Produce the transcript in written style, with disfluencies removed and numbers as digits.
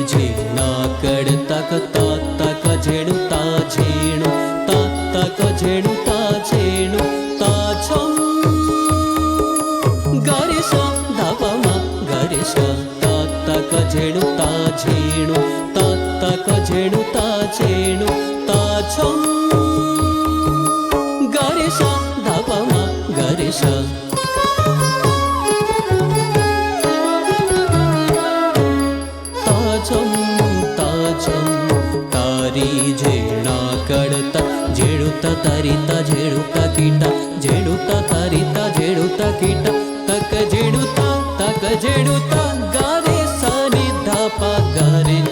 झेणा कड़ता ता तक झेणु ता झेणु ता तक झेणु ता झेणु ता छम गरिश धपमा गरिश ता तक झेणु ता झेणु ता तक झेणु ता झेणु ता छम गरिश धपमा गरिश तारी झेणा कड़ता झेड़ुता तारीता झेड़ुता कीटा झेड़ुता तारीता झेड़ुता कीटा तक झेड़ुता गारे सा नि धा पा गारे।